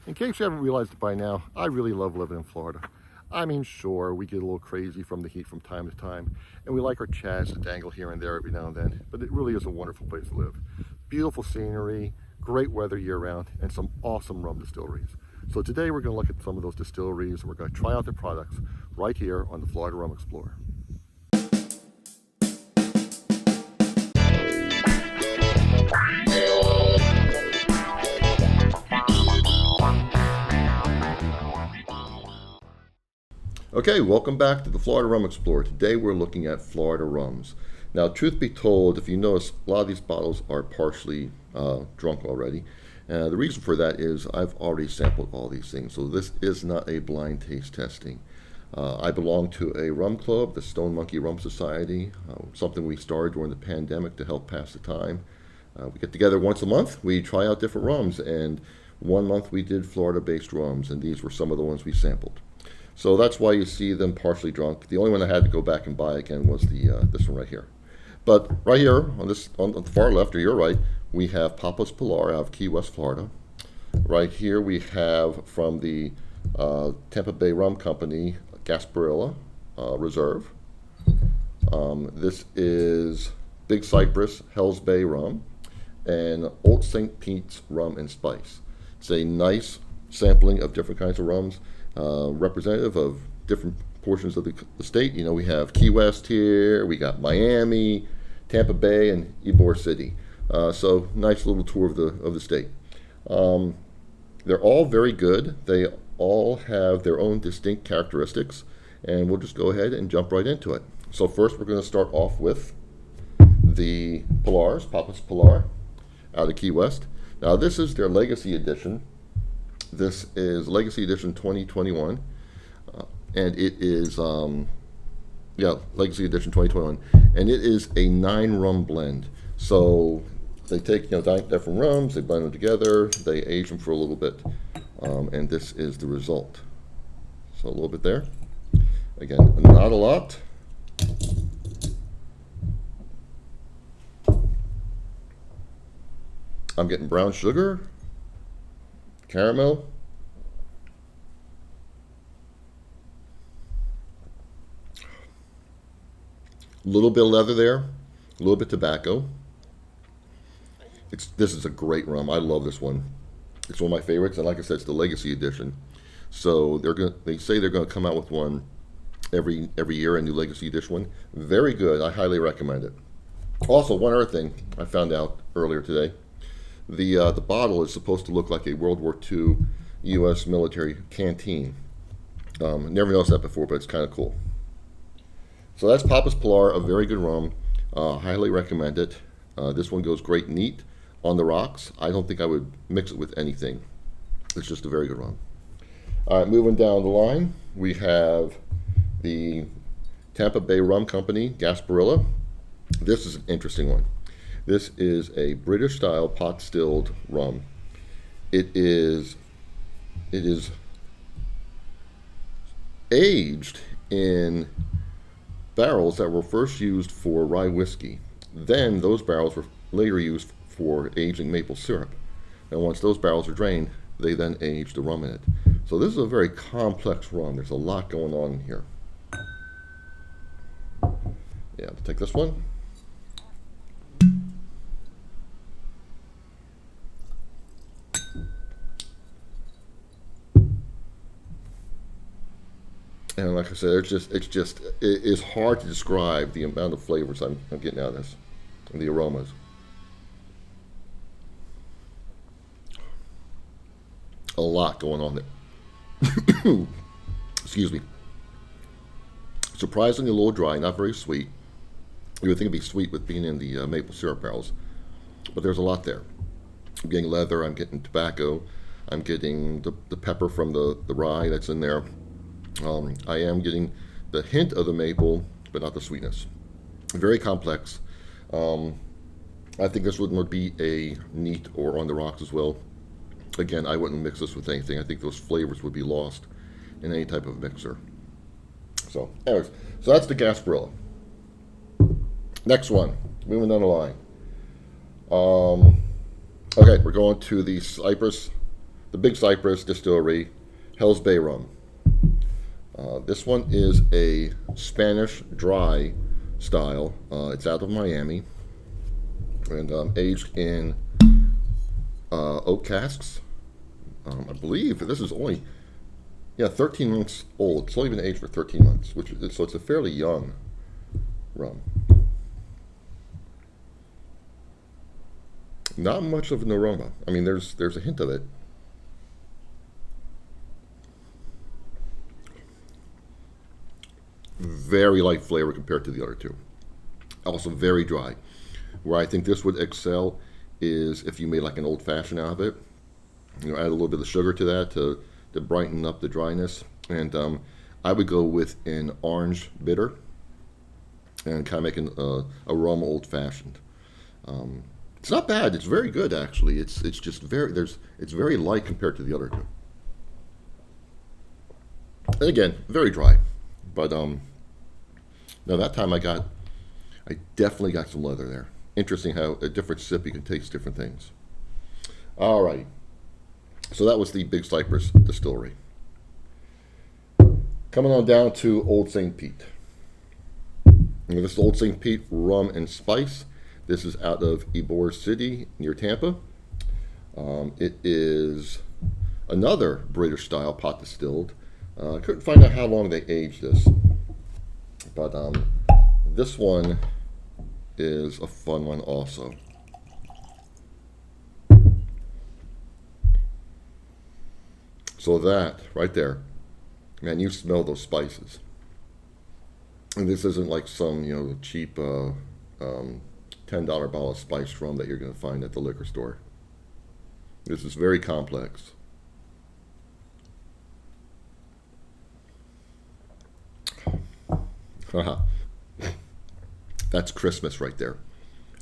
In case you haven't realized it by now, I really love living in Florida. I mean, sure, we get a little crazy from the heat from time to time, and we like our chads to dangle here and there every now and then, but it really is a wonderful place to live. Beautiful scenery, great weather year-round, and some awesome rum distilleries. So today we're going to look at some of those distilleries, and we're going to try out their products right here on the Florida Rum Explorer. Okay, welcome back to the Florida Rum Explorer. Today we're looking at Florida Rums. Now, truth be told, if you notice, a lot of these bottles are partially drunk already. The reason for that is I've already sampled all these things, so this is not a blind taste testing. I belong to a rum club, the Stone Monkey Rum Society, something we started during the pandemic to help pass the time. We get together once a month, we try out different rums, and one month we did Florida-based rums, and these were some of the ones we sampled. So that's why you see them partially drunk. The only one I had to go back and buy again was this one right here. But right here on the far left or your right, we have Papa's Pilar out of Key West, Florida. Right here we have from the Tampa Bay Rum Company, Gasparilla Reserve. This is Big Cypress, Hells Bay Rum, and Old St. Pete's Rum and Spice. It's a nice sampling of different kinds of rums. Representative of different portions of the state. You know, we have Key West here, we got Miami, Tampa Bay, and Ybor City. So nice little tour of the state. They're all very good. They all have their own distinct characteristics, and we'll just go ahead and jump right into it. So first we're going to start off with the Pilars, Papa's Pilar, out of Key West. Now this is their Legacy Edition. This is Legacy Edition 2021, and it is, Legacy Edition 2021, and it is a 9-rum blend. So they take, 9 different rums, they blend them together, they age them for a little bit, and this is the result. So a little bit there. Again, not a lot. I'm getting brown sugar, caramel, a little bit of leather there, a little bit of tobacco. This is a great rum. I love this one. It's one of my favorites, and like I said, it's the Legacy Edition. So they say they're going to come out with one every year, a new Legacy Edition one. Very good. I highly recommend it. Also, one other thing I found out earlier today. The bottle is supposed to look like a World War II U.S. military canteen. Never noticed that before, but it's kind of cool. So that's Papa's Pilar, a very good rum. Highly recommend it. This one goes great neat on the rocks. I don't think I would mix it with anything. It's just a very good rum. All right, moving down the line, we have the Tampa Bay Rum Company, Gasparilla. This is an interesting one. This is a British-style pot-stilled rum. It is aged in barrels that were first used for rye whiskey. Then those barrels were later used for aging maple syrup. And once those barrels are drained, they then age the rum in it. So this is a very complex rum. There's a lot going on here. Yeah, I'll take this one. And like I said, it is hard to describe the amount of flavors I'm getting out of this, and the aromas. A lot going on there. Excuse me. Surprisingly a little dry, not very sweet. You would think it'd be sweet with being in the maple syrup barrels, but there's a lot there. I'm getting leather, I'm getting tobacco, I'm getting the pepper from the rye that's in there. I am getting the hint of the maple, but not the sweetness. Very complex. I think this would be a neat or on the rocks as well. Again, I wouldn't mix this with anything. I think those flavors would be lost in any type of mixer. So, anyways, so that's the Gasparilla. Next one, moving down the line. Okay, we're going to the Cypress the Big Cypress Distillery, Hell's Bay Rum. This one is a Spanish dry style. It's out of Miami and aged in oak casks. I believe this is only 13 months old. It's only been aged for 13 months, so it's a fairly young rum. Not much of an aroma. I mean, there's a hint of it. Very light flavor compared to the other two. Also very dry. Where I think this would excel is if you made like an old fashioned out of it. Add a little bit of sugar to that to brighten up the dryness. And I would go with an orange bitter and kind of making a rum old fashioned. It's not bad. It's very good actually. It's just it's very light compared to the other two. And again, very dry. But no, that time I definitely got some leather there. Interesting how a different sip you can taste different things. All right. So that was the Big Cypress Distillery. Coming on down to Old St. Pete. And this is Old St. Pete Rum and Spice. This is out of Ybor City near Tampa. It is another British style pot distilled. I couldn't find out how long they aged this, but this one is a fun one also. So that right there, man, you smell those spices. And this isn't like some cheap $10 bottle of spiced rum that you're going to find at the liquor store. This is very complex. That's Christmas right there.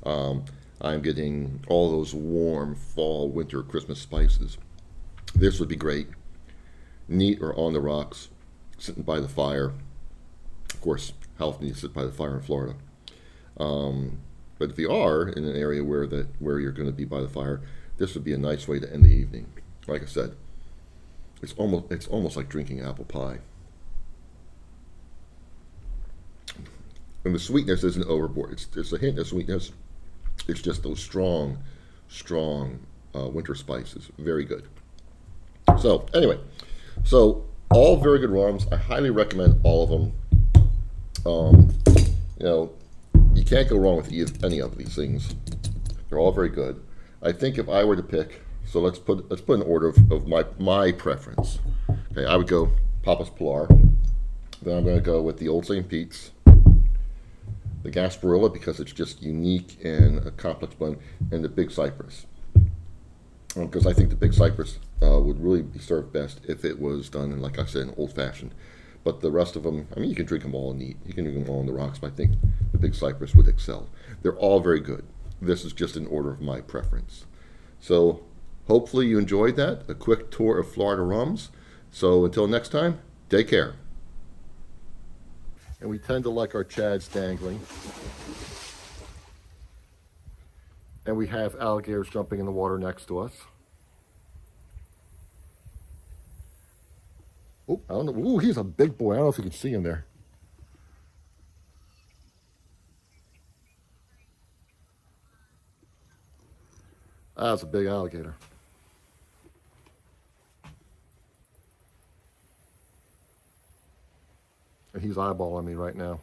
I'm getting all those warm fall, winter, Christmas spices. This would be great. Neat or on the rocks, sitting by the fire. Of course, how often do you sit by the fire in Florida? But if you are in an area where you're going to be by the fire, this would be a nice way to end the evening. Like I said, it's almost like drinking apple pie. And the sweetness isn't overboard. It's a hint of sweetness. It's just those strong winter spices. Very good. So anyway, all very good rums. I highly recommend all of them. You can't go wrong with any of these things. They're all very good. I think if I were to pick, so let's put an order of my preference. Okay, I would go Papa's Pilar. Then I'm going to go with the Old St. Pete's, the Gasparilla because it's just unique and a complex blend, and the Big Cypress. Because I think the Big Cypress would really be served best if it was done in, like I said, an old fashioned. But the rest of them, I mean, you can drink them all neat. You can drink them all on the rocks, but I think the Big Cypress would excel. They're all very good. This is just an order of my preference. So hopefully you enjoyed that, a quick tour of Florida Rums. So until next time, take care. And we tend to like our chads dangling. And we have alligators jumping in the water next to us. Oh, I don't know. Ooh, he's a big boy. I don't know if you can see him there. That's a big alligator. And he's eyeballing me right now.